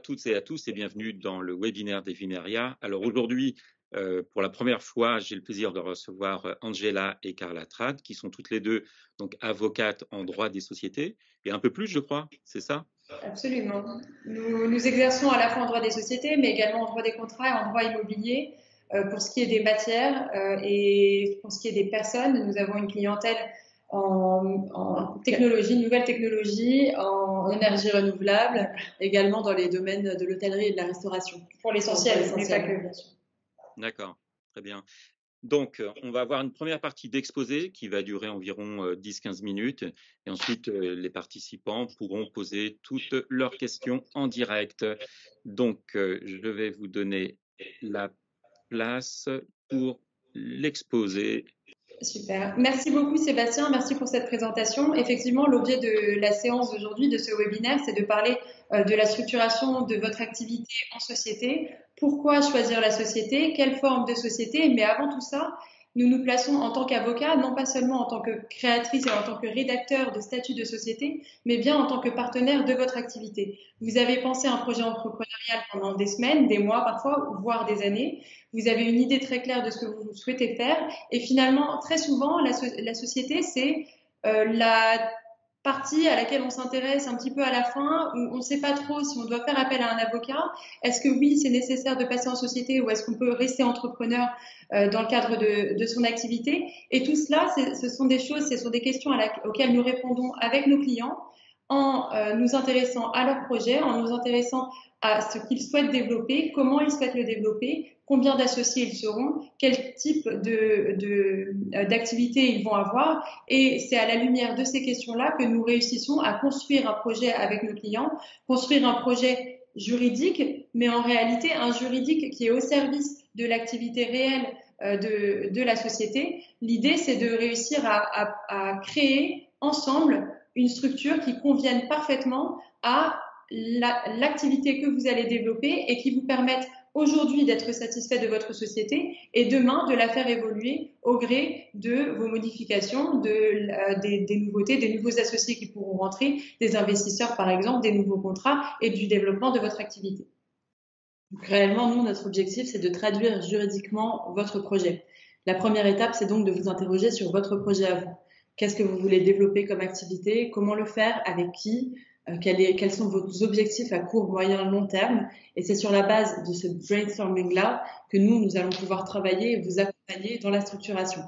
toutes et à tous et bienvenue dans le webinaire d'Evimeria. Alors aujourd'hui, pour la première fois, j'ai le plaisir de recevoir Angela et Carla Trad, qui sont toutes les deux donc avocates en droit des sociétés, et un peu plus, je crois, c'est ça? Absolument. Nous exerçons à la fois en droit des sociétés, mais également en droit des contrats et en droit immobilier. Pour ce qui est des matières et pour ce qui est des personnes, nous avons une clientèle en technologie, nouvelles technologies, en énergie renouvelable, également dans les domaines de l'hôtellerie et de la restauration. Pour l'essentiel, mais pas que, bien sûr. D'accord, très bien. Donc, on va avoir une première partie d'exposé qui va durer environ 10-15 minutes. Et ensuite, les participants pourront poser toutes leurs questions en direct. Donc, je vais vous donner la place pour l'exposé. Super. Merci beaucoup Sébastien, merci pour cette présentation. Effectivement, l'objet de la séance d'aujourd'hui, de ce webinaire, c'est de parler de la structuration de votre activité en société. Pourquoi choisir la société? Quelle forme de société? Mais avant tout ça, nous nous plaçons en tant qu'avocat, non pas seulement en tant que créatrice et en tant que rédacteur de statut de société, mais bien en tant que partenaire de votre activité. Vous avez pensé à un projet entrepreneurial pendant des semaines, des mois parfois, voire des années. Vous avez une idée très claire de ce que vous souhaitez faire. Et finalement, très souvent, la société, c'est la partie à laquelle on s'intéresse un petit peu à la fin, où on ne sait pas trop si on doit faire appel à un avocat. Est-ce que oui, c'est nécessaire de passer en société ou est-ce qu'on peut rester entrepreneur dans le cadre de son activité? Et tout cela, ce sont des choses, ce sont des questions auxquelles nous répondons avec nos clients en nous intéressant à leur projet, en nous intéressant à ce qu'ils souhaitent développer, comment ils souhaitent le développer, combien d'associés ils seront, quel type d'activité ils vont avoir. Et c'est à la lumière de ces questions-là que nous réussissons à construire un projet avec nos clients, construire un projet juridique, mais en réalité un juridique qui est au service de l'activité réelle de la société. L'idée, c'est de réussir à créer ensemble une structure qui convienne parfaitement à l'activité que vous allez développer et qui vous permette aujourd'hui d'être satisfait de votre société et demain de la faire évoluer au gré de vos modifications, des nouveautés, des nouveaux associés qui pourront rentrer, des investisseurs par exemple, des nouveaux contrats et du développement de votre activité. Donc, réellement, nous, notre objectif, c'est de traduire juridiquement votre projet. La première étape, c'est donc de vous interroger sur votre projet à vous. Qu'est-ce que vous voulez développer comme activité? Comment le faire? Avec qui? Quels sont vos objectifs à court, moyen, long terme? Et c'est sur la base de ce brainstorming-là que nous allons pouvoir travailler et vous accompagner dans la structuration.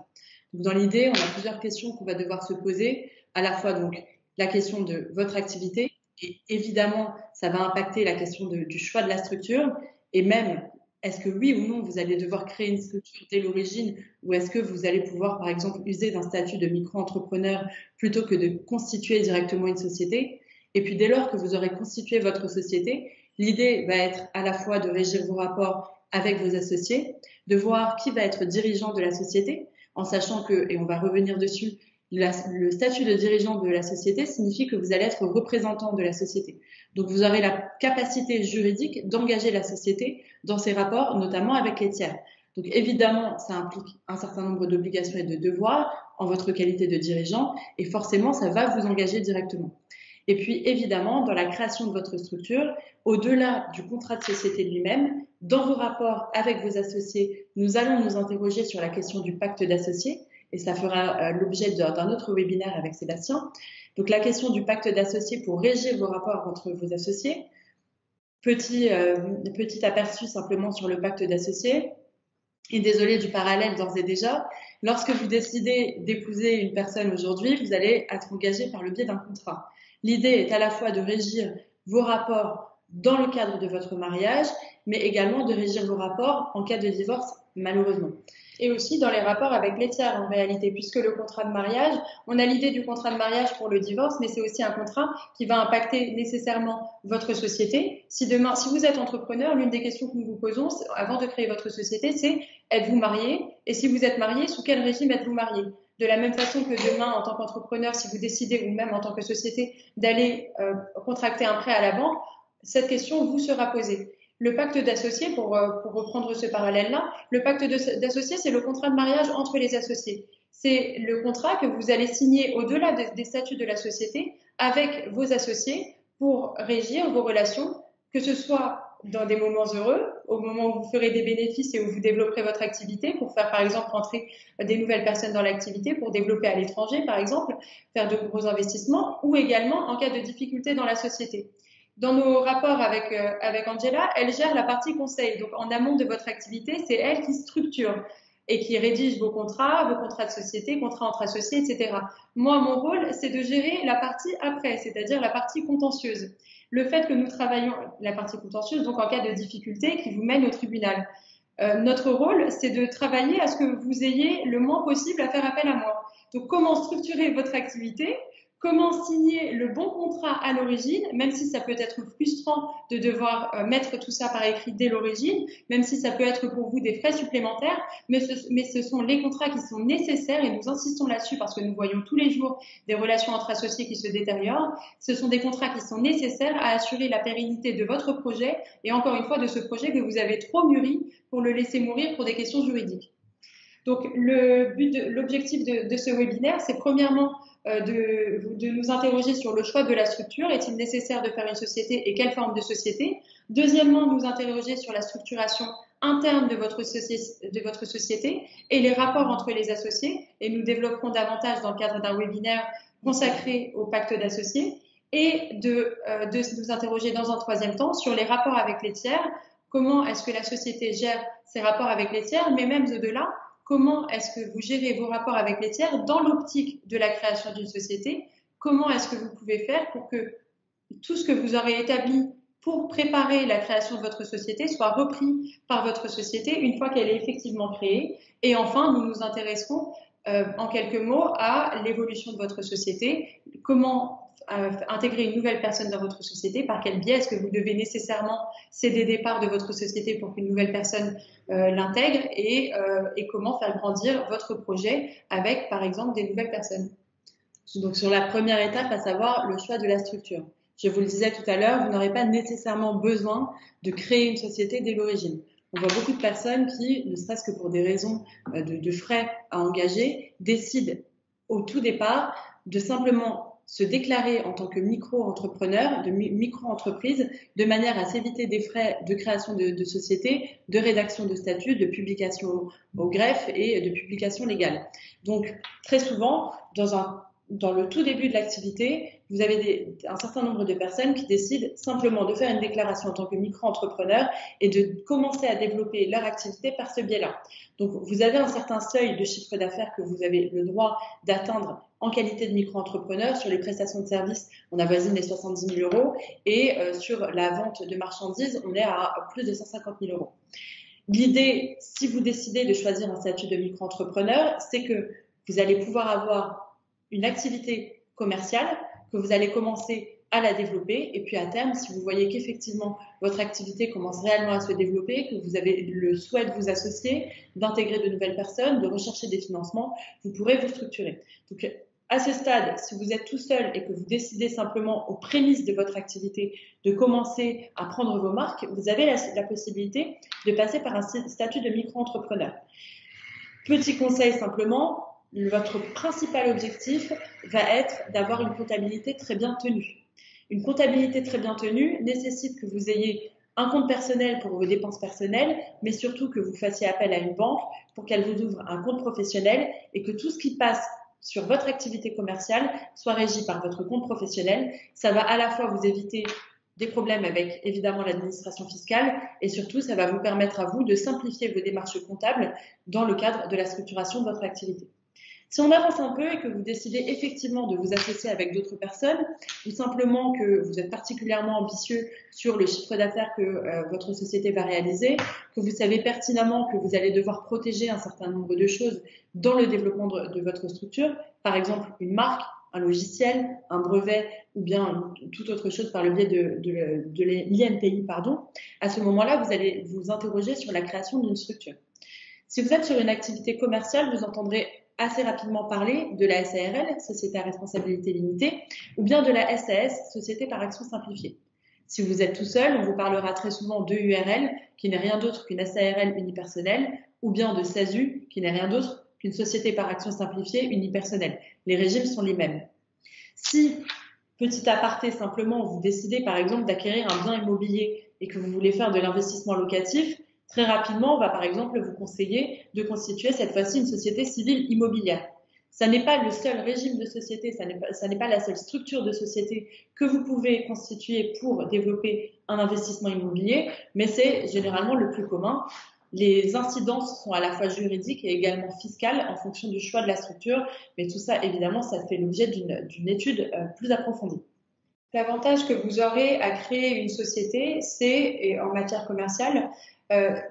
Donc, dans l'idée, on a plusieurs questions qu'on va devoir se poser, à la fois donc la question de votre activité, et évidemment, ça va impacter la question du choix de la structure, et même est-ce que oui ou non vous allez devoir créer une structure dès l'origine ou est-ce que vous allez pouvoir par exemple user d'un statut de micro-entrepreneur plutôt que de constituer directement une société. Et puis dès lors que vous aurez constitué votre société, l'idée va être à la fois de régir vos rapports avec vos associés, de voir qui va être dirigeant de la société, en sachant que, et on va revenir dessus, le statut de dirigeant de la société signifie que vous allez être représentant de la société. Donc, vous aurez la capacité juridique d'engager la société dans ses rapports, notamment avec les tiers. Donc, évidemment, ça implique un certain nombre d'obligations et de devoirs en votre qualité de dirigeant et forcément, ça va vous engager directement. Et puis, évidemment, dans la création de votre structure, au-delà du contrat de société lui-même, dans vos rapports avec vos associés, nous allons nous interroger sur la question du pacte d'associés. Et ça fera l'objet d'un autre webinaire avec Sébastien. Donc la question du pacte d'associés pour régir vos rapports entre vos associés. Petit aperçu simplement sur le pacte d'associés. Et désolé du parallèle d'ores et déjà, lorsque vous décidez d'épouser une personne aujourd'hui, vous allez être engagé par le biais d'un contrat. L'idée est à la fois de régir vos rapports dans le cadre de votre mariage, mais également de régir vos rapports en cas de divorce, malheureusement. Et aussi dans les rapports avec les tiers en réalité, puisque le contrat de mariage, on a l'idée du contrat de mariage pour le divorce, mais c'est aussi un contrat qui va impacter nécessairement votre société. Si vous êtes entrepreneur, l'une des questions que nous vous posons avant de créer votre société, c'est êtes-vous marié? Et si vous êtes marié, sous quel régime êtes-vous marié? De la même façon que demain, en tant qu'entrepreneur, si vous décidez, ou même en tant que société, d'aller contracter un prêt à la banque, cette question vous sera posée. Le pacte d'associés, pour reprendre ce parallèle-là, le pacte d'associés, c'est le contrat de mariage entre les associés. C'est le contrat que vous allez signer au-delà des statuts de la société avec vos associés pour régir vos relations que ce soit dans des moments heureux, au moment où vous ferez des bénéfices et où vous développerez votre activité, pour faire par exemple rentrer des nouvelles personnes dans l'activité, pour développer à l'étranger par exemple, faire de gros investissements, ou également en cas de difficulté dans la société. Dans nos rapports avec Angela, elle gère la partie conseil. Donc en amont de votre activité, c'est elle qui structure et qui rédige vos contrats de société, contrats entre associés, etc. Moi, mon rôle, c'est de gérer la partie après, c'est-à-dire la partie contentieuse. Le fait que nous travaillons la partie contentieuse, donc en cas de difficulté, qui vous mène au tribunal. Notre rôle, c'est de travailler à ce que vous ayez le moins possible à faire appel à moi. Donc, comment structurer votre activité, comment signer le bon contrat à l'origine, même si ça peut être frustrant de devoir mettre tout ça par écrit dès l'origine, même si ça peut être pour vous des frais supplémentaires, mais ce sont les contrats qui sont nécessaires et nous insistons là-dessus parce que nous voyons tous les jours des relations entre associés qui se détériorent. Ce sont des contrats qui sont nécessaires à assurer la pérennité de votre projet et encore une fois de ce projet que vous avez trop mûri pour le laisser mourir pour des questions juridiques. Donc, l'objectif de ce webinaire, c'est premièrement de nous interroger sur le choix de la structure. Est-il nécessaire de faire une société et quelle forme de société? Deuxièmement, nous interroger sur la structuration interne de votre société et les rapports entre les associés. Et nous développerons davantage dans le cadre d'un webinaire consacré au pacte d'associés. Et de nous interroger dans un troisième temps sur les rapports avec les tiers. Comment est-ce que la société gère ses rapports avec les tiers, mais même au-delà, comment est-ce que vous gérez vos rapports avec les tiers dans l'optique de la création d'une société? Comment est-ce que vous pouvez faire pour que tout ce que vous aurez établi pour préparer la création de votre société soit repris par votre société une fois qu'elle est effectivement créée? Et enfin, nous nous intéresserons en quelques mots à l'évolution de votre société, comment intégrer une nouvelle personne dans votre société, par quel biais est-ce que vous devez nécessairement céder des parts de votre société pour qu'une nouvelle personne l'intègre et comment faire grandir votre projet avec, par exemple, des nouvelles personnes. Donc, sur la première étape, à savoir le choix de la structure. Je vous le disais tout à l'heure, vous n'aurez pas nécessairement besoin de créer une société dès l'origine. On voit beaucoup de personnes qui, ne serait-ce que pour des raisons de frais à engager, décident au tout départ de simplement se déclarer en tant que micro-entrepreneur, de micro-entreprise, de manière à s'éviter des frais de création de société, de rédaction de statut, de publication au greffe et de publication légale. Donc, très souvent, dans le tout début de l'activité, vous avez un certain nombre de personnes qui décident simplement de faire une déclaration en tant que micro-entrepreneur et de commencer à développer leur activité par ce biais-là. Donc, vous avez un certain seuil de chiffre d'affaires que vous avez le droit d'atteindre en qualité de micro-entrepreneur. Sur les prestations de services, on avoisine les 70 000 euros et sur la vente de marchandises, on est à plus de 150 000 euros. L'idée, si vous décidez de choisir un statut de micro-entrepreneur, c'est que vous allez pouvoir avoir une activité commerciale, que vous allez commencer à la développer et puis à terme, si vous voyez qu'effectivement votre activité commence réellement à se développer, que vous avez le souhait de vous associer, d'intégrer de nouvelles personnes, de rechercher des financements, vous pourrez vous structurer. Donc, à ce stade, si vous êtes tout seul et que vous décidez simplement aux prémices de votre activité de commencer à prendre vos marques, vous avez la possibilité de passer par un statut de micro-entrepreneur. Petit conseil simplement, votre principal objectif va être d'avoir une comptabilité très bien tenue. Une comptabilité très bien tenue nécessite que vous ayez un compte personnel pour vos dépenses personnelles, mais surtout que vous fassiez appel à une banque pour qu'elle vous ouvre un compte professionnel et que tout ce qui passe sur votre activité commerciale soit régi par votre compte professionnel. Ça va à la fois vous éviter des problèmes avec évidemment l'administration fiscale et surtout ça va vous permettre à vous de simplifier vos démarches comptables dans le cadre de la structuration de votre activité. Si on avance un peu et que vous décidez effectivement de vous associer avec d'autres personnes ou simplement que vous êtes particulièrement ambitieux sur le chiffre d'affaires que votre société va réaliser, que vous savez pertinemment que vous allez devoir protéger un certain nombre de choses dans le développement de votre structure, par exemple une marque, un logiciel, un brevet ou bien toute autre chose par le biais de l'INPI, à ce moment-là, vous allez vous interroger sur la création d'une structure. Si vous êtes sur une activité commerciale, vous entendrez assez rapidement parler de la SARL, Société à responsabilité limitée, ou bien de la SAS, Société par action simplifiée. Si vous êtes tout seul, on vous parlera très souvent de URL, qui n'est rien d'autre qu'une SARL unipersonnelle, ou bien de SASU, qui n'est rien d'autre qu'une Société par action simplifiée unipersonnelle. Les régimes sont les mêmes. Si Petit aparté, simplement, vous décidez par exemple d'acquérir un bien immobilier et que vous voulez faire de l'investissement locatif, très rapidement, on va par exemple vous conseiller de constituer cette fois-ci une société civile immobilière. Ça n'est pas le seul régime de société, ça n'est pas la seule structure de société que vous pouvez constituer pour développer un investissement immobilier, mais c'est généralement le plus commun. Les incidences sont à la fois juridiques et également fiscales en fonction du choix de la structure, mais tout ça, évidemment, ça fait l'objet d'une étude plus approfondie. L'avantage que vous aurez à créer une société, c'est, en matière commerciale,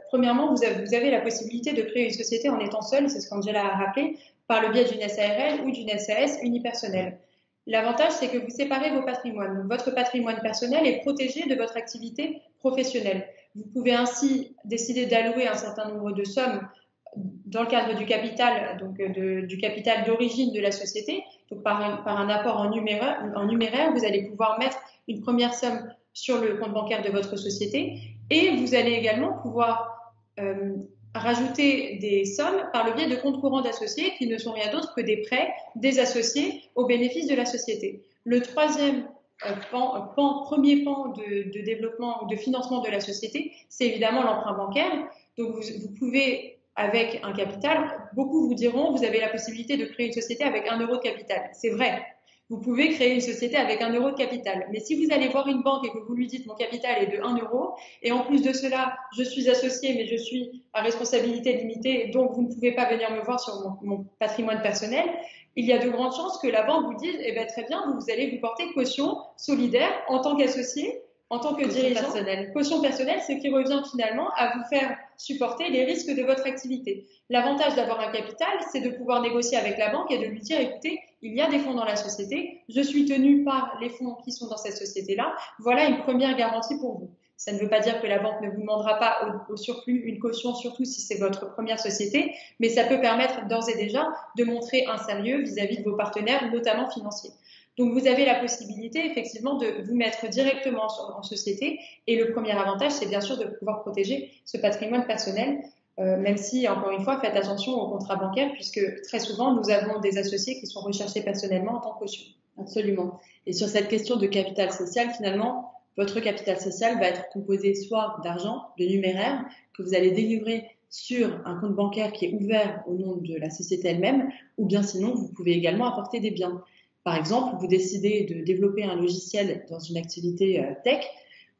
premièrement, vous avez la possibilité de créer une société en étant seul, c'est ce qu'Angela a rappelé, par le biais d'une SARL ou d'une SAS unipersonnelle. L'avantage, c'est que vous séparez vos patrimoines. Donc, votre patrimoine personnel est protégé de votre activité professionnelle. Vous pouvez ainsi décider d'allouer un certain nombre de sommes dans le cadre du capital, donc du capital d'origine de la société. Donc par un apport en numéraire, vous allez pouvoir mettre une première somme sur le compte bancaire de votre société et vous allez également pouvoir rajouter des sommes par le biais de comptes courants d'associés qui ne sont rien d'autre que des prêts des associés au bénéfice de la société. Le troisième premier pan de développement ou de financement de la société, c'est évidemment l'emprunt bancaire. Donc vous pouvez, avec un capital, beaucoup vous diront, vous avez la possibilité de créer une société avec 1 euro de capital. C'est vrai. Vous pouvez créer une société avec 1 euro de capital. Mais si vous allez voir une banque et que vous lui dites mon capital est de 1 euro, et en plus de cela, je suis associé, mais je suis à responsabilité limitée, donc vous ne pouvez pas venir me voir sur mon patrimoine personnel, il y a de grandes chances que la banque vous dise, eh bien, très bien, vous allez vous porter caution solidaire en tant qu'associé, en tant que dirigeant. Caution personnelle, ce qui revient finalement à vous faire supporter les risques de votre activité. L'avantage d'avoir un capital, c'est de pouvoir négocier avec la banque et de lui dire, écoutez, il y a des fonds dans la société, je suis tenu par les fonds qui sont dans cette société-là, voilà une première garantie pour vous. Ça ne veut pas dire que la banque ne vous demandera pas au surplus une caution, surtout si c'est votre première société, mais ça peut permettre d'ores et déjà de montrer un sérieux vis-à-vis de vos partenaires, notamment financiers. Donc, vous avez la possibilité, effectivement, de vous mettre directement en société. Et le premier avantage, c'est bien sûr de pouvoir protéger ce patrimoine personnel, même si, encore une fois, faites attention aux contrats bancaires, puisque très souvent, nous avons des associés qui sont recherchés personnellement en tant que caution. Absolument. Et sur cette question de capital social, finalement, votre capital social va être composé soit d'argent, de numéraire, que vous allez délivrer sur un compte bancaire qui est ouvert au nom de la société elle-même, ou bien sinon, vous pouvez également apporter des biens. Par exemple, vous décidez de développer un logiciel dans une activité tech,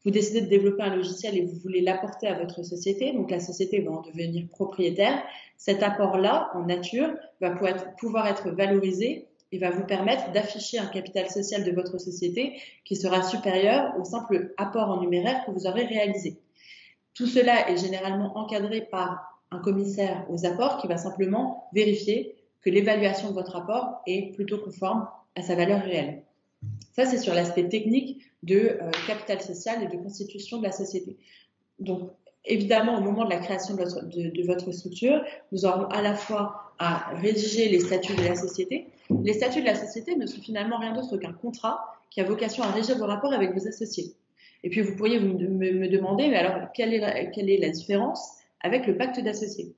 vous décidez de développer un logiciel et vous voulez l'apporter à votre société, donc la société va en devenir propriétaire. Cet apport-là, en nature, va pouvoir être valorisé et va vous permettre d'afficher un capital social de votre société qui sera supérieur au simple apport en numéraire que vous aurez réalisé. Tout cela est généralement encadré par un commissaire aux apports qui va simplement vérifier que l'évaluation de votre apport est plutôt conforme à sa valeur réelle. Ça, c'est sur l'aspect technique de capital social et de constitution de la société. Donc, évidemment, au moment de la création de votre structure, nous aurons à la fois à rédiger les statuts de la société. Les statuts de la société ne sont finalement rien d'autre qu'un contrat qui a vocation à régir vos rapports avec vos associés. Et puis, vous pourriez me demander, mais alors, quelle est la différence avec le pacte d'associés?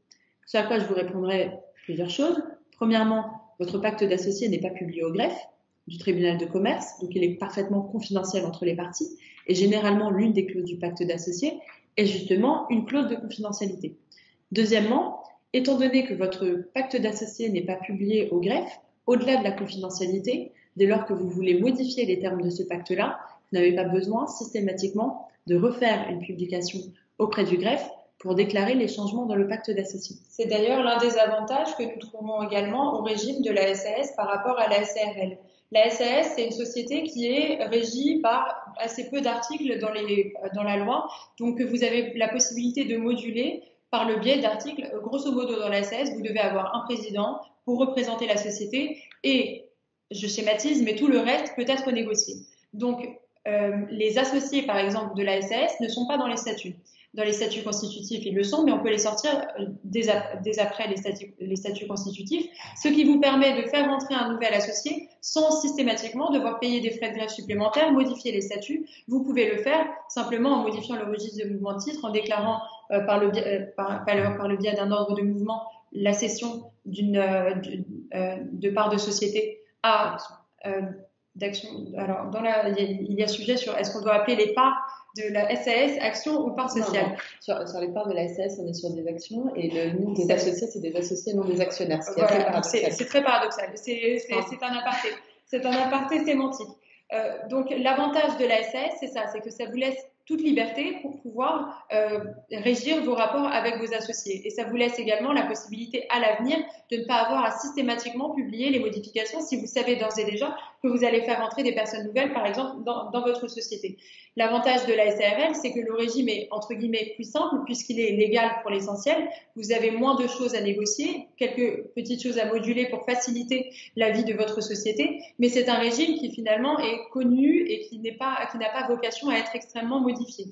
Ce à quoi je vous répondrai plusieurs choses. Premièrement, votre pacte d'associés n'est pas publié au greffe du tribunal de commerce, donc il est parfaitement confidentiel entre les parties. Et généralement, l'une des clauses du pacte d'associés est justement une clause de confidentialité. Deuxièmement, étant donné que votre pacte d'associés n'est pas publié au greffe, au-delà de la confidentialité, dès lors que vous voulez modifier les termes de ce pacte-là, vous n'avez pas besoin systématiquement de refaire une publication auprès du greffe pour déclarer les changements dans le pacte d'associés. C'est d'ailleurs l'un des avantages que nous trouvons également au régime de la SAS par rapport à la SARL. La SAS, c'est une société qui est régie par assez peu d'articles dans la loi, donc vous avez la possibilité de moduler par le biais d'articles. Grosso modo, dans la SAS, vous devez avoir un président pour représenter la société et, je schématise, mais tout le reste peut être négocié. Donc, les associés, par exemple, de la SAS ne sont pas dans les statuts. Dans les statuts constitutifs, ils le sont, mais on peut les sortir dès après les statuts constitutifs, ce qui vous permet de faire rentrer un nouvel associé sans systématiquement devoir payer des frais de greffe supplémentaires, modifier les statuts. Vous pouvez le faire simplement en modifiant le registre de mouvement de titre, en déclarant par le biais d'un ordre de mouvement la cession de part de société à d'action. Alors, il y a sujet sur est-ce qu'on doit appeler les parts de la SAS action ou parts sociales. Sur les parts de la SAS, on est sur des actions et le nom des associés, c'est des associés, non des actionnaires. Ce qui est assez paradoxal. C'est très paradoxal. C'est un aparté. C'est un aparté sémantique. Donc, l'avantage de la SAS, c'est ça, c'est que ça vous laisse toute liberté pour pouvoir régir vos rapports avec vos associés. Et ça vous laisse également la possibilité à l'avenir de ne pas avoir à systématiquement publier les modifications si vous savez d'ores et déjà que vous allez faire entrer des personnes nouvelles, par exemple, dans votre société. L'avantage de la SARL, c'est que le régime est, entre guillemets, plus simple puisqu'il est légal pour l'essentiel. Vous avez moins de choses à négocier, quelques petites choses à moduler pour faciliter la vie de votre société, mais c'est un régime qui finalement est connu et qui n'a pas vocation à être extrêmement modifié.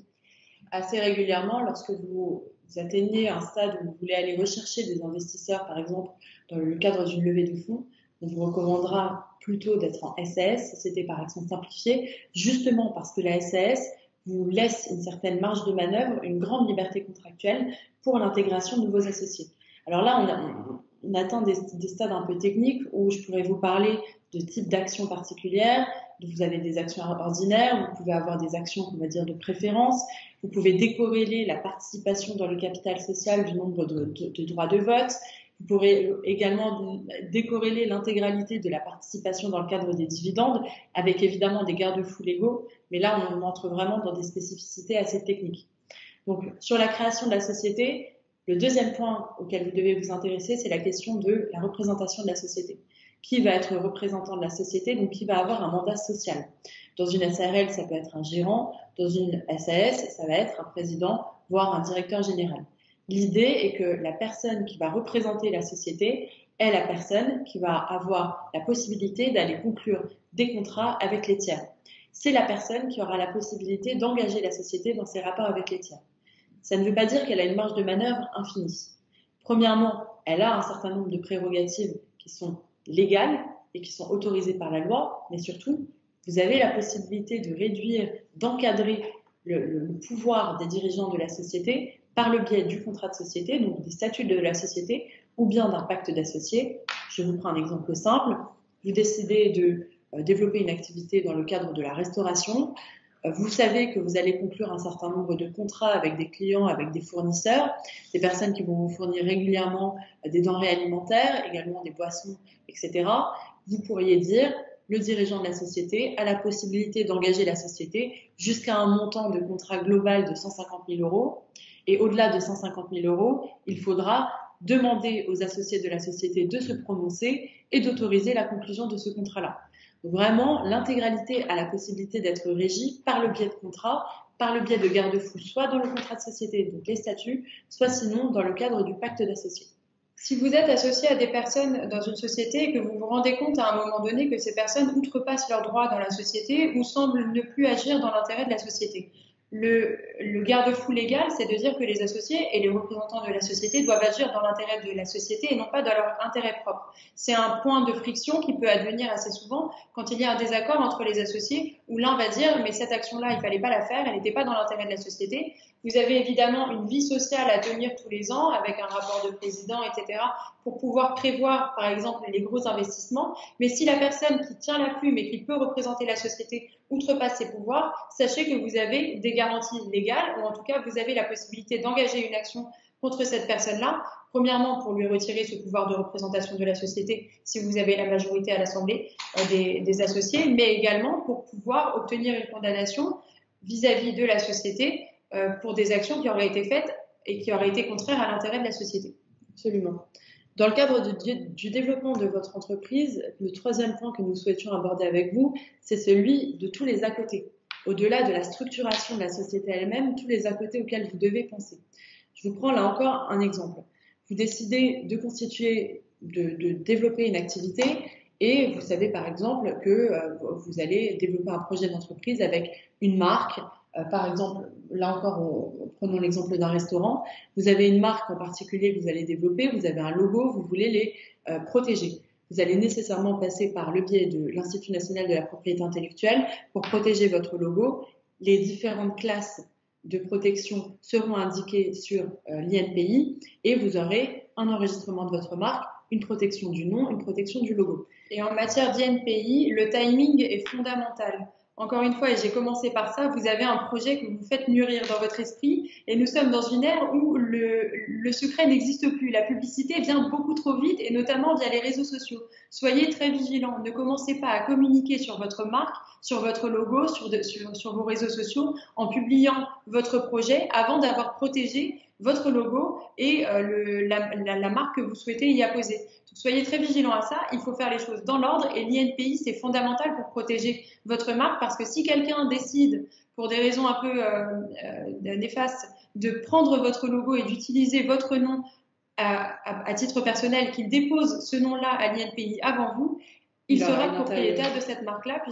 Assez régulièrement, lorsque vous atteignez un stade où vous voulez aller rechercher des investisseurs, par exemple, dans le cadre d'une levée de fonds, on vous recommandera plutôt d'être en SAS, Société par action simplifiée, justement parce que la SAS vous laisse une certaine marge de manœuvre, une grande liberté contractuelle pour l'intégration de nouveaux associés. Alors là, on atteint des stades un peu techniques où je pourrais vous parler de types d'actions particulières. Vous avez des actions ordinaires, vous pouvez avoir des actions, on va dire, de préférence. Vous pouvez décorréler la participation dans le capital social du nombre de droits de vote. Vous pourrez également décorréler l'intégralité de la participation dans le cadre des dividendes, avec évidemment des garde-fous légaux. Mais là, on entre vraiment dans des spécificités assez techniques. Donc, sur la création de la société, le deuxième point auquel vous devez vous intéresser, c'est la question de la représentation de la société. Qui va être représentant de la société, donc qui va avoir un mandat social. Dans une SARL, ça peut être un gérant. Dans une SAS, ça va être un président, voire un directeur général. L'idée est que la personne qui va représenter la société est la personne qui va avoir la possibilité d'aller conclure des contrats avec les tiers. C'est la personne qui aura la possibilité d'engager la société dans ses rapports avec les tiers. Ça ne veut pas dire qu'elle a une marge de manœuvre infinie. Premièrement, elle a un certain nombre de prérogatives qui sont légales et qui sont autorisées par la loi, mais surtout, vous avez la possibilité de réduire, d'encadrer le pouvoir des dirigeants de la société par le biais du contrat de société, donc des statuts de la société, ou bien d'un pacte d'associés. Je vous prends un exemple simple. Vous décidez de développer une activité dans le cadre de la restauration. Vous savez que vous allez conclure un certain nombre de contrats avec des clients, avec des fournisseurs, des personnes qui vont vous fournir régulièrement des denrées alimentaires, également des boissons, etc. Vous pourriez dire, le dirigeant de la société a la possibilité d'engager la société jusqu'à un montant de contrat global de 150 000 euros. Et au-delà de 150 000 euros, il faudra demander aux associés de la société de se prononcer et d'autoriser la conclusion de ce contrat-là. Donc vraiment, l'intégralité a la possibilité d'être régie par le biais de contrats, par le biais de garde-fous, soit dans le contrat de société, donc les statuts, soit sinon dans le cadre du pacte d'associés. Si vous êtes associé à des personnes dans une société et que vous vous rendez compte à un moment donné que ces personnes outrepassent leurs droits dans la société ou semblent ne plus agir dans l'intérêt de la société, le garde-fou légal, c'est de dire que les associés et les représentants de la société doivent agir dans l'intérêt de la société et non pas dans leur intérêt propre. C'est un point de friction qui peut advenir assez souvent quand il y a un désaccord entre les associés où l'un va dire mais cette action-là, il fallait pas la faire, elle n'était pas dans l'intérêt de la société. Vous avez évidemment une vie sociale à tenir tous les ans avec un rapport de président, etc. pour pouvoir prévoir, par exemple, les gros investissements. Mais si la personne qui tient la plume et qui peut représenter la société outrepasse ses pouvoirs, sachez que vous avez des garanties légales ou en tout cas, vous avez la possibilité d'engager une action contre cette personne-là. Premièrement, pour lui retirer ce pouvoir de représentation de la société si vous avez la majorité à l'Assemblée des associés, mais également pour pouvoir obtenir une condamnation vis-à-vis de la société pour des actions qui auraient été faites et qui auraient été contraires à l'intérêt de la société. Absolument. Dans le cadre du développement de votre entreprise, le troisième point que nous souhaitions aborder avec vous, c'est celui de tous les à côté. Au-delà de la structuration de la société elle-même, tous les à côté auxquels vous devez penser. Je vous prends là encore un exemple. Vous décidez de constituer, de développer une activité et vous savez par exemple que vous allez développer un projet d'entreprise avec une marque. Par exemple, là encore, prenons l'exemple d'un restaurant. Vous avez une marque en particulier que vous allez développer, vous avez un logo, vous voulez les protéger. Vous allez nécessairement passer par le biais de l'Institut national de la propriété intellectuelle pour protéger votre logo. Les différentes classes de protection seront indiqués sur l'INPI et vous aurez un enregistrement de votre marque, une protection du nom, une protection du logo. Et en matière d'INPI, le timing est fondamental. Encore une fois, et j'ai commencé par ça, vous avez un projet que vous faites mûrir dans votre esprit et nous sommes dans une ère où le secret n'existe plus. La publicité vient beaucoup trop vite et notamment via les réseaux sociaux. Soyez très vigilants. Ne commencez pas à communiquer sur votre marque, sur votre logo, sur vos réseaux sociaux en publiant votre projet avant d'avoir protégé votre logo et la marque que vous souhaitez y apposer. Donc, soyez très vigilants à ça. Il faut faire les choses dans l'ordre et l'INPI, c'est fondamental pour protéger votre marque parce que si quelqu'un décide, pour des raisons un peu néfastes, de prendre votre logo et d'utiliser votre nom à titre personnel, qu'il dépose ce nom-là à l'INPI avant vous, il sera propriétaire de cette marque-là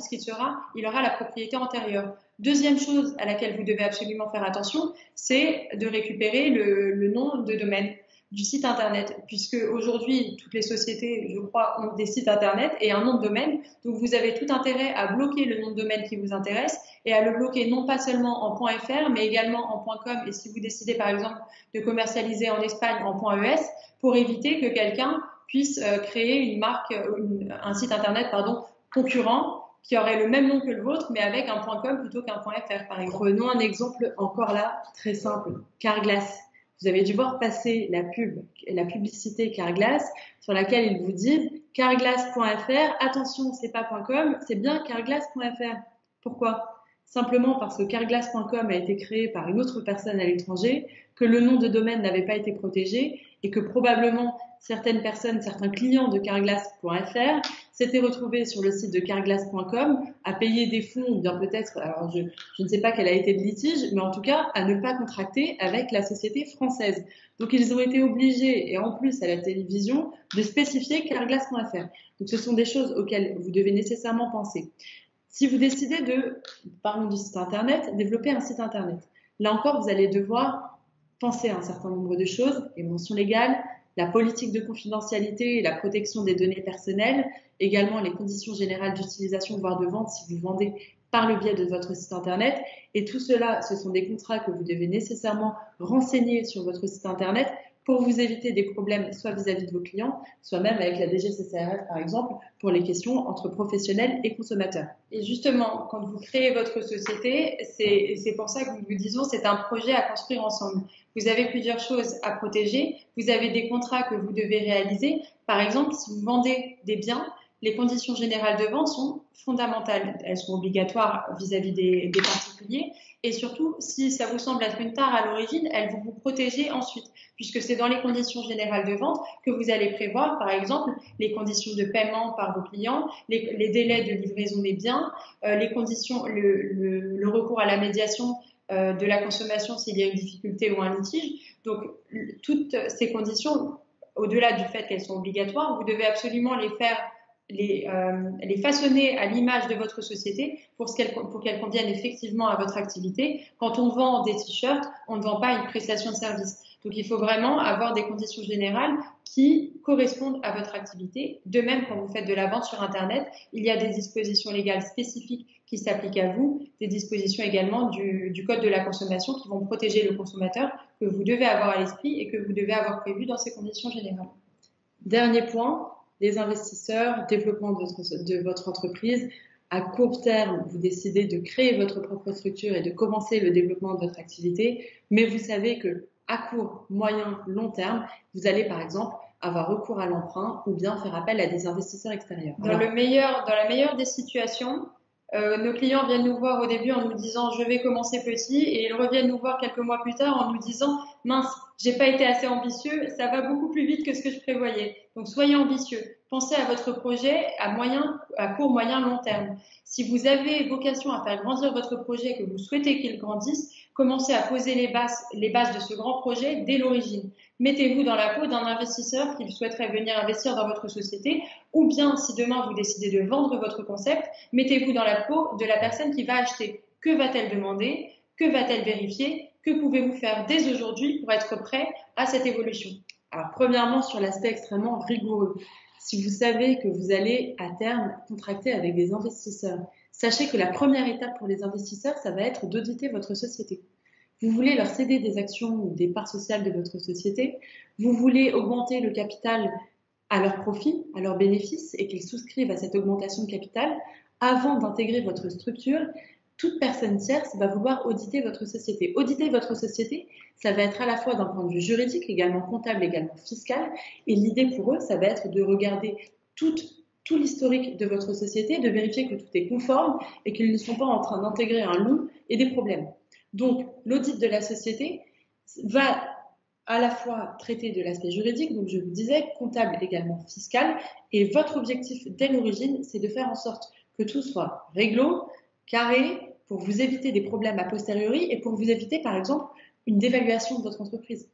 il aura la propriété antérieure. Deuxième chose à laquelle vous devez absolument faire attention, c'est de récupérer le nom de domaine du site internet, puisque aujourd'hui toutes les sociétés, je crois, ont des sites internet et un nom de domaine. Donc vous avez tout intérêt à bloquer le nom de domaine qui vous intéresse et à le bloquer non pas seulement en .fr, mais également en .com. Et si vous décidez par exemple de commercialiser en Espagne en .es, pour éviter que quelqu'un puisse créer une marque, un site internet concurrent qui aurait le même nom que le vôtre, mais avec un .com plutôt qu'un .fr, par exemple. Prenons un exemple encore là, très simple. Carglass. Vous avez dû voir passer la publicité Carglass, sur laquelle ils vous disent carglass.fr, attention, c'est pas .com, c'est bien carglass.fr. Pourquoi? Simplement parce que carglass.com a été créé par une autre personne à l'étranger, que le nom de domaine n'avait pas été protégé et que probablement certaines personnes, certains clients de carglass.fr s'étaient retrouvés sur le site de carglass.com à payer des fonds ou bien peut-être, alors je ne sais pas quel a été le litige, mais en tout cas à ne pas contracter avec la société française. Donc ils ont été obligés, et en plus à la télévision, de spécifier carglass.fr. Donc ce sont des choses auxquelles vous devez nécessairement penser. Si vous décidez parlons du site internet, développer un site internet. Là encore, vous allez devoir penser à un certain nombre de choses, les mentions légales, la politique de confidentialité et la protection des données personnelles, également les conditions générales d'utilisation, voire de vente si vous vendez par le biais de votre site internet. Et tout cela, ce sont des contrats que vous devez nécessairement renseigner sur votre site internet pour vous éviter des problèmes soit vis-à-vis de vos clients, soit même avec la DGCCRF par exemple, pour les questions entre professionnels et consommateurs. Et justement, quand vous créez votre société, c'est pour ça que nous vous disons c'est un projet à construire ensemble. Vous avez plusieurs choses à protéger, vous avez des contrats que vous devez réaliser. Par exemple, si vous vendez des biens, les conditions générales de vente sont fondamentales. Elles sont obligatoires vis-à-vis des particuliers. Et surtout, si ça vous semble être une tare à l'origine, elles vont vous protéger ensuite, puisque c'est dans les conditions générales de vente que vous allez prévoir, par exemple, les conditions de paiement par vos clients, les délais de livraison des biens, les conditions, le recours à la médiation de la consommation s'il y a une difficulté ou un litige. Donc, toutes ces conditions, au-delà du fait qu'elles sont obligatoires, vous devez absolument les façonner à l'image de votre société pour qu'elles conviennent effectivement à votre activité. Quand on vend des t-shirts, on ne vend pas une prestation de service. Donc, il faut vraiment avoir des conditions générales qui correspondent à votre activité. De même, quand vous faites de la vente sur Internet, il y a des dispositions légales spécifiques qui s'appliquent à vous, des dispositions également du Code de la consommation qui vont protéger le consommateur, que vous devez avoir à l'esprit et que vous devez avoir prévu dans ces conditions générales. Dernier point, les investisseurs, développement de votre entreprise. À court terme, vous décidez de créer votre propre structure et de commencer le développement de votre activité, mais vous savez que à court, moyen, long terme, vous allez par exemple avoir recours à l'emprunt ou bien faire appel à des investisseurs extérieurs. Dans la meilleure des situations, nos clients viennent nous voir au début en nous disant je vais commencer petit et ils reviennent nous voir quelques mois plus tard en nous disant mince, j'ai pas été assez ambitieux, ça va beaucoup plus vite que ce que je prévoyais. Donc soyez ambitieux. Pensez à votre projet à court, moyen, long terme. Si vous avez vocation à faire grandir votre projet, que vous souhaitez qu'il grandisse, commencez à poser les bases de ce grand projet dès l'origine. Mettez-vous dans la peau d'un investisseur qui souhaiterait venir investir dans votre société, ou bien si demain vous décidez de vendre votre concept, mettez-vous dans la peau de la personne qui va acheter. Que va-t-elle demander? Que va-t-elle vérifier? Que pouvez-vous faire dès aujourd'hui pour être prêt à cette évolution? Alors, premièrement, sur l'aspect extrêmement rigoureux. Si vous savez que vous allez à terme contracter avec des investisseurs, sachez que la première étape pour les investisseurs, ça va être d'auditer votre société. vous voulez leur céder des actions ou des parts sociales de votre société, vous voulez augmenter le capital à leur profit, à leur bénéfice, et qu'ils souscrivent à cette augmentation de capital, avant d'intégrer votre structure, toute personne tierce va vouloir auditer votre société. Auditer votre société, ça va être à la fois d'un point de vue juridique, également comptable, également fiscal, et l'idée pour eux, ça va être de regarder tout l'historique de votre société, de vérifier que tout est conforme et qu'ils ne sont pas en train d'intégrer un loup et des problèmes. Donc, l'audit de la société va à la fois traiter de l'aspect juridique, donc je vous disais, comptable également fiscal, et votre objectif dès l'origine, c'est de faire en sorte que tout soit réglo, carré, pour vous éviter des problèmes a posteriori et pour vous éviter, par exemple, une dévaluation de votre entreprise.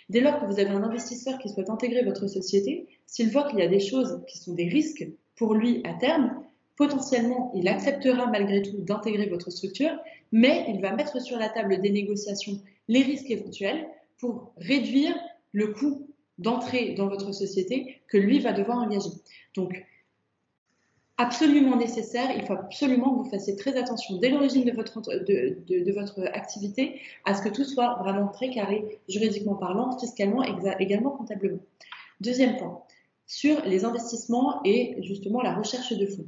Dès lors que vous avez un investisseur qui souhaite intégrer votre société, s'il voit qu'il y a des choses qui sont des risques pour lui à terme, potentiellement, il acceptera malgré tout d'intégrer votre structure, mais il va mettre sur la table des négociations les risques éventuels pour réduire le coût d'entrée dans votre société que lui va devoir engager. Donc, absolument nécessaire, il faut absolument que vous fassiez très attention dès l'origine de votre activité à ce que tout soit vraiment très carré, juridiquement parlant, fiscalement, également comptablement. Deuxième point, sur les investissements et justement la recherche de fonds.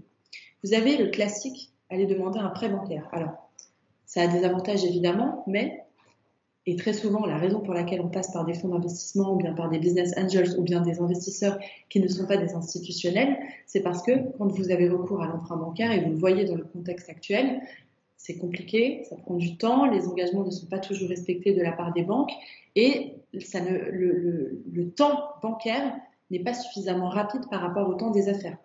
Vous avez le classique, aller demander un prêt bancaire. Alors, ça a des avantages évidemment, mais, et très souvent la raison pour laquelle on passe par des fonds d'investissement ou bien par des business angels ou bien des investisseurs qui ne sont pas des institutionnels, c'est parce que quand vous avez recours à l'emprunt bancaire, et vous le voyez dans le contexte actuel, c'est compliqué, ça prend du temps, les engagements ne sont pas toujours respectés de la part des banques et le temps bancaire n'est pas suffisamment rapide par rapport au temps des affaires.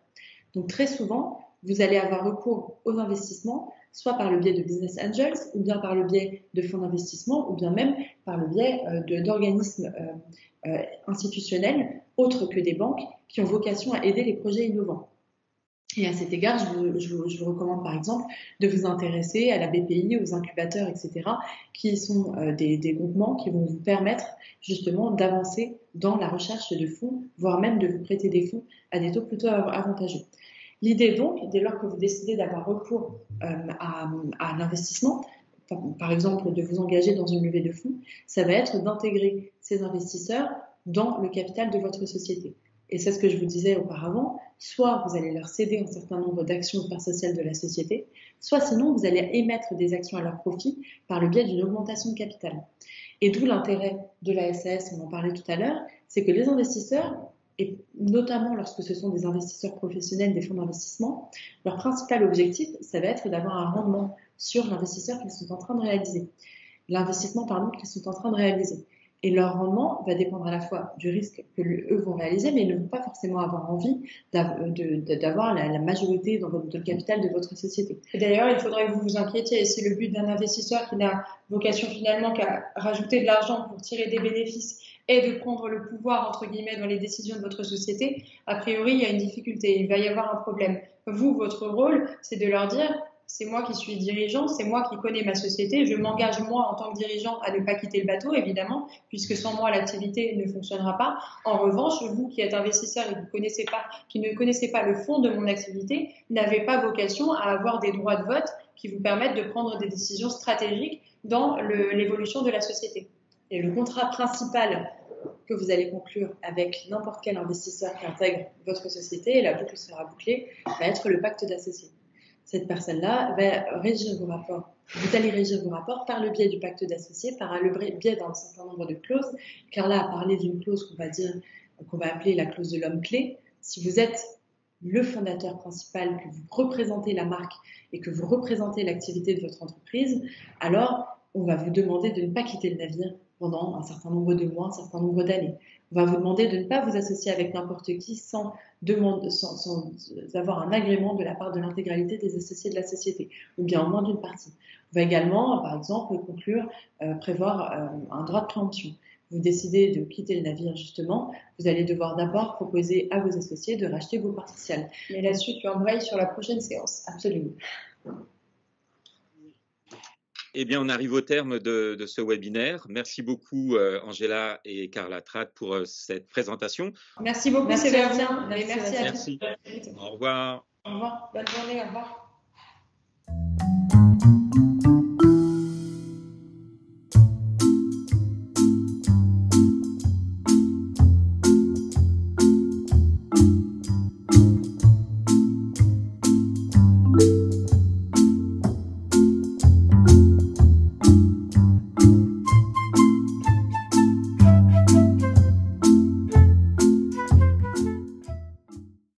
Donc très souvent, vous allez avoir recours aux investissements, soit par le biais de business angels, ou bien par le biais de fonds d'investissement, ou bien même par le biais d'organismes institutionnels, autres que des banques, qui ont vocation à aider les projets innovants. Et à cet égard, je vous recommande par exemple de vous intéresser à la BPI, aux incubateurs, etc., qui sont des groupements qui vont vous permettre justement d'avancer dans la recherche de fonds, voire même de vous prêter des fonds à des taux plutôt avantageux. L'idée donc, dès lors que vous décidez d'avoir recours à l'investissement, par exemple de vous engager dans une levée de fonds, ça va être d'intégrer ces investisseurs dans le capital de votre société. Et c'est ce que je vous disais auparavant, soit vous allez leur céder un certain nombre d'actions ou parts sociales de la société, soit sinon vous allez émettre des actions à leur profit par le biais d'une augmentation de capital. Et d'où l'intérêt de la SAS, on en parlait tout à l'heure, c'est que les investisseurs, et notamment lorsque ce sont des investisseurs professionnels des fonds d'investissement, leur principal objectif, ça va être d'avoir un rendement sur l'investisseur qu'ils sont en train de réaliser. L'investissement, qu'ils sont en train de réaliser. Et leur rendement va dépendre à la fois du risque que eux vont réaliser, mais ils ne vont pas forcément avoir envie d'avoir la majorité dans le capital de votre société. Et d'ailleurs, il faudrait que vous vous inquiétiez. Et c'est le but d'un investisseur qui n'a vocation finalement qu'à rajouter de l'argent pour tirer des bénéfices et de prendre le pouvoir, entre guillemets, dans les décisions de votre société. A priori, il y a une difficulté. Il va y avoir un problème. Vous, votre rôle, c'est de leur dire... C'est moi qui suis dirigeant, c'est moi qui connais ma société. Je m'engage, moi, en tant que dirigeant, à ne pas quitter le bateau, évidemment, puisque sans moi, l'activité ne fonctionnera pas. En revanche, vous qui êtes investisseur et qui ne connaissez pas le fond de mon activité, n'avez pas vocation à avoir des droits de vote qui vous permettent de prendre des décisions stratégiques dans l'évolution de la société. Et le contrat principal que vous allez conclure avec n'importe quel investisseur qui intègre votre société, et la boucle sera bouclée, va être le pacte d'associés. Cette personne-là va régir vos rapports. Vous allez régir vos rapports par le biais du pacte d'associés, par le biais d'un certain nombre de clauses. Car là, à parler d'une clause qu'on va appeler la clause de l'homme clé, si vous êtes le fondateur principal, que vous représentez la marque et que vous représentez l'activité de votre entreprise, alors on va vous demander de ne pas quitter le navire pendant un certain nombre de mois, un certain nombre d'années. On va vous demander de ne pas vous associer avec n'importe qui sans avoir un agrément de la part de l'intégralité des associés de la société, ou bien au moins d'une partie. On va également, par exemple, prévoir un droit de préemption. Vous décidez de quitter le navire, justement, vous allez devoir d'abord proposer à vos associés de racheter vos parts sociales. Mais là-dessus, tu embrayes sur la prochaine séance. Absolument. Eh bien, on arrive au terme de ce webinaire. Merci beaucoup, Angela et Carla Tratt, pour cette présentation. Merci beaucoup, Sébastien. Merci à tous. Au revoir. Au revoir. Bonne journée. Au revoir. revoir.